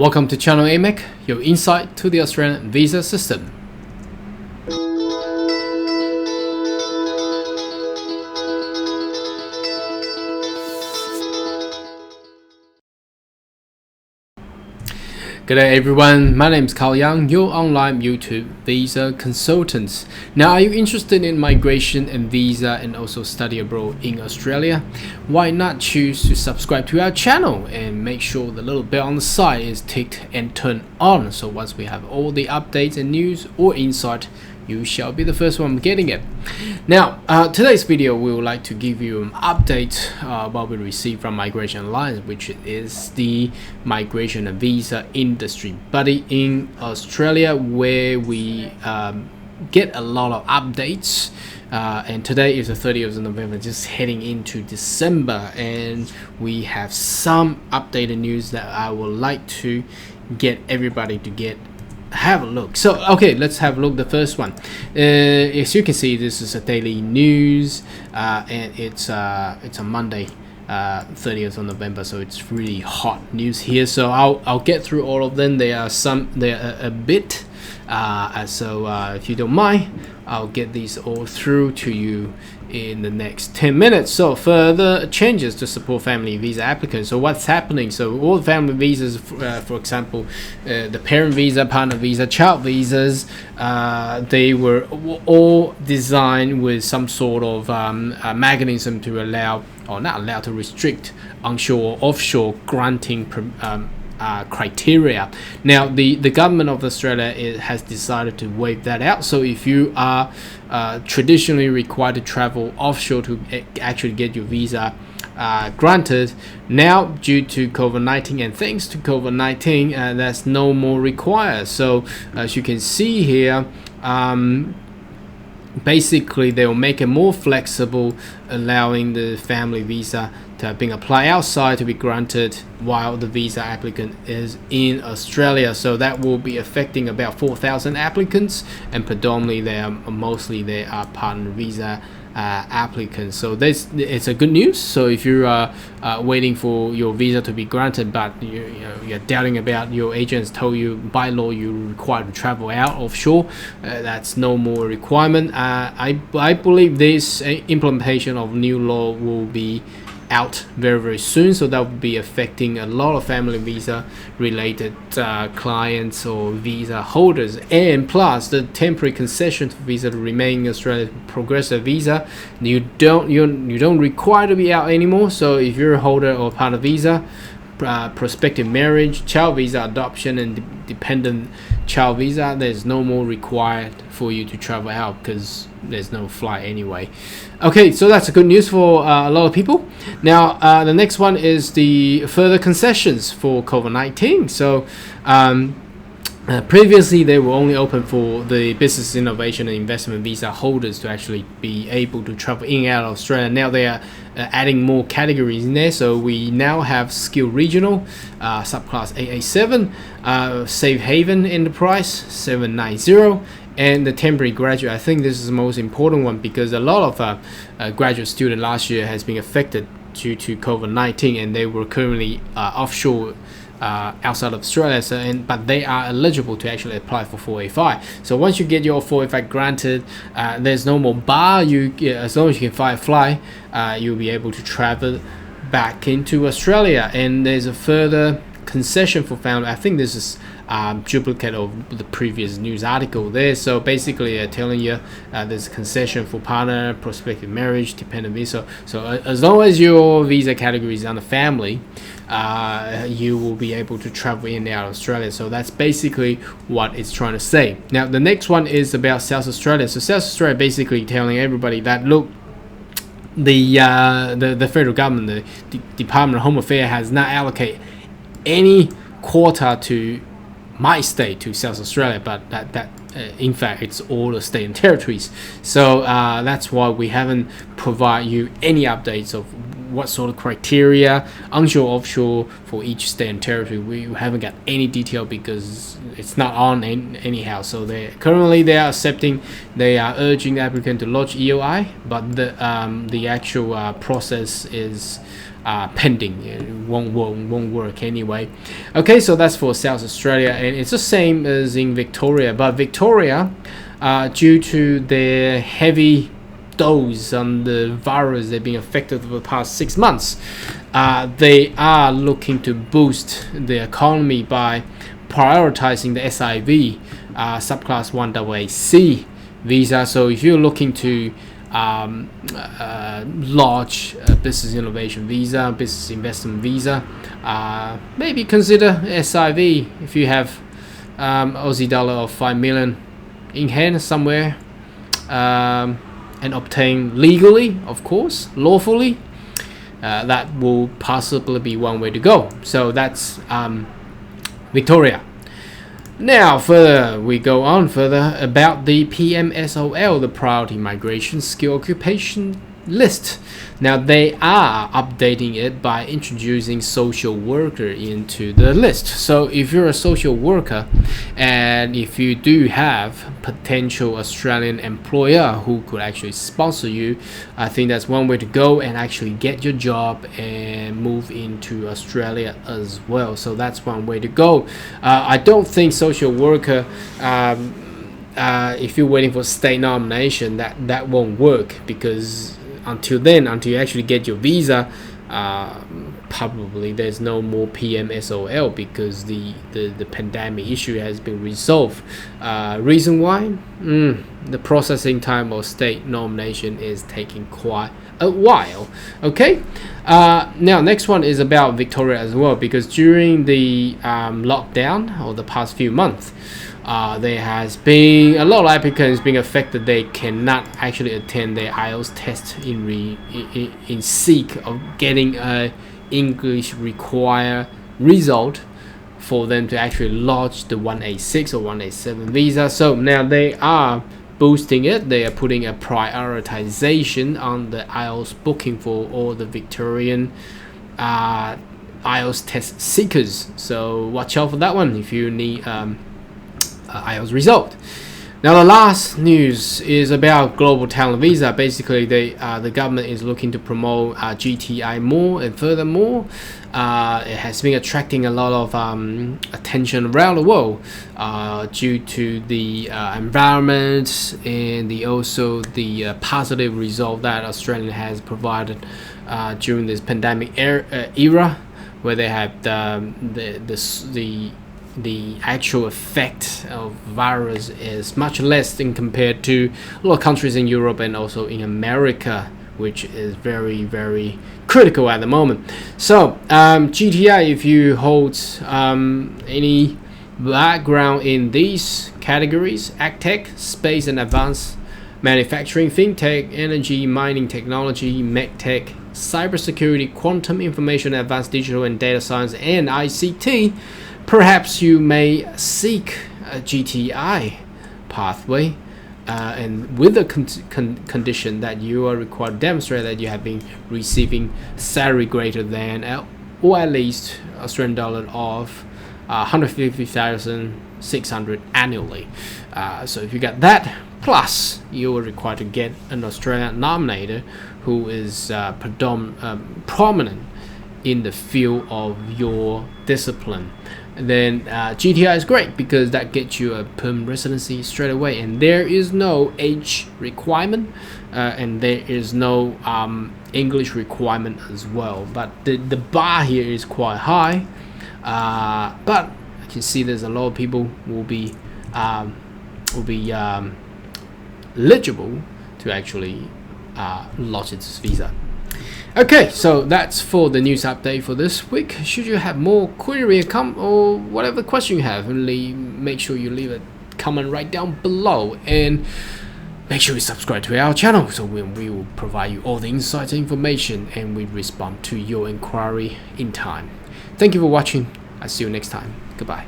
Welcome to Channel AMEC, your insight to the Australian visa system. G'day everyone, my name is Carl Young, your online YouTube visa consultant. Now, are you interested in migration and visa and also study abroad in Australia? Why not choose to subscribe to our channel and make sure the little bell on the side is ticked and turned on, so once we have all the updates and news or insight, you shall be the first one getting it. Now, today's video, we would like to give you an update what we received from Migration Alliance, which is the migration and visa industry body in Australia, where we get a lot of updates. And today is the 30th of November, just heading into December, and we have some updated news that I would like to get everybody to have a look. So okay, let's have a look. The first one, as you can see, this is a daily news, and it's a Monday, 30th of November, so it's really hot news here. So I'll get through all of them. There are a bit, so if you don't mind, I'll get these all through to you in the next 10 minutes. So further changes to support family visa applicants. So what's happening? So all family visas, for example, the parent visa, partner visa, child visas, they were all designed with some sort of mechanism to allow, or not allow, to restrict onshore or offshore granting criteria. Now, the government of Australia has decided to waive that out. So if you are traditionally required to travel offshore to actually get your visa granted, now due to COVID-19 and thanks to COVID-19, that's no more required. So as you can see here, basically they will make it more flexible, allowing the family visa to have been applied outside to be granted while the visa applicant is in Australia. So that will be affecting about 4,000 applicants, and predominantly they are partner visa applicants. So it's a good news. So if you are waiting for your visa to be granted, but you're doubting about, your agents told you by law you're required to travel out offshore, that's no more requirement. I believe this implementation of new law will be out very soon, so that will be affecting a lot of family visa related clients or visa holders. And plus, the temporary concession visa to remain in Australia, progressive visa, you don't require to be out anymore. So if you're a holder of partner visa, prospective marriage, child visa, adoption, and dependent child visa, there's no more required for you to travel out because there's no flight anyway. Okay, so that's good news for a lot of people. Now, the next one is the further concessions for COVID-19. So previously, they were only open for the business, innovation, and investment visa holders to actually be able to travel in and out of Australia. Now they are adding more categories in there. So we now have skilled regional, subclass AA7, safe haven enterprise 790, and the temporary graduate. I think this is the most important one because a lot of graduate students last year has been affected due to COVID-19, and they were currently offshore outside of Australia, but they are eligible to actually apply for 485. So once you get your 485 granted, there's no more bar. As long as you can fly, you'll be able to travel back into Australia. And there's a further concession for family. I think this is duplicate of the previous news article there. So basically telling you there's a concession for partner, prospective marriage, dependent visa. So as long as your visa category is under family, you will be able to travel in and out of Australia. So that's basically what it's trying to say. Now the next one is about South Australia. So South Australia basically telling everybody that, look, the federal government, the Department of Home Affairs, has not allocated any quota to my state, to South Australia, but that in fact it's all the state and territories. So that's why we haven't provided you any updates of what sort of criteria, onshore, offshore, for each state and territory. We haven't got any detail because it's not on anyhow. So they are urging the applicant to lodge EOI, but the actual process is pending. It won't work anyway. Okay, so that's for South Australia, and it's the same as in Victoria. But Victoria, due to their heavy dose on the virus, they've been affected for the past 6 months. They are looking to boost the economy by prioritizing the SIV, subclass 1AA visa. So if you're looking to large business innovation visa, business investment visa, maybe consider SIV if you have Aussie dollar of 5 million in hand somewhere, and obtain legally, of course, lawfully. That will possibly be one way to go. So that's Victoria. Now we go on further about the PMSOL, the Priority Migration Skill Occupation List. Now they are updating it by introducing social worker into the list. So if you're a social worker and if you do have potential Australian employer who could actually sponsor you, I think that's one way to go and actually get your job and move into Australia as well. So that's one way to go. I don't think social worker, if you're waiting for state nomination, that won't work, because until you actually get your visa, probably there's no more PMSOL, because the pandemic issue has been resolved. Reason why? The processing time of state nomination is taking quite a while. Okay, now next one is about Victoria as well, because during the lockdown or the past few months, there has been a lot of applicants being affected. They cannot actually attend their IELTS test in seek of getting a English required result for them to actually lodge the 1A6 or 1A7 visa. So now they are boosting it. They are putting a prioritization on the IELTS booking for all the Victorian IELTS test seekers. So watch out for that one if you need IELTS result. Now the last news is about global talent visa. Basically, the government is looking to promote GTI more, and furthermore, it has been attracting a lot of attention around the world due to the environment and also the positive result that Australia has provided during this pandemic era, where they have the actual effect of virus is much less in compared to a lot of countries in Europe and also in America, which is very, very critical at the moment. So GTI, if you hold any background in these categories: AgTech, space and advanced manufacturing, fintech, energy, mining technology, medtech, cybersecurity, quantum information, advanced digital and data science, and ICT, perhaps you may seek a GTI pathway, and with the condition that you are required to demonstrate that you have been receiving salary greater than or at least Australian dollar of 150,600 annually. So if you got that, plus you are required to get an Australian nominator who is prominent in the field of your discipline, then GTI is great, because that gets you a permanent residency straight away, and there is no age requirement, and there is no English requirement as well. But the bar here is quite high, but I can see there's a lot of people will be eligible to actually lodge this visa. Okay, so that's for the news update for this week. Should you have more query or whatever question you have, make sure you leave a comment right down below, and make sure you subscribe to our channel, so we will provide you all the insights and information, and we respond to your inquiry in time. Thank you for watching. I'll see you next time. Goodbye.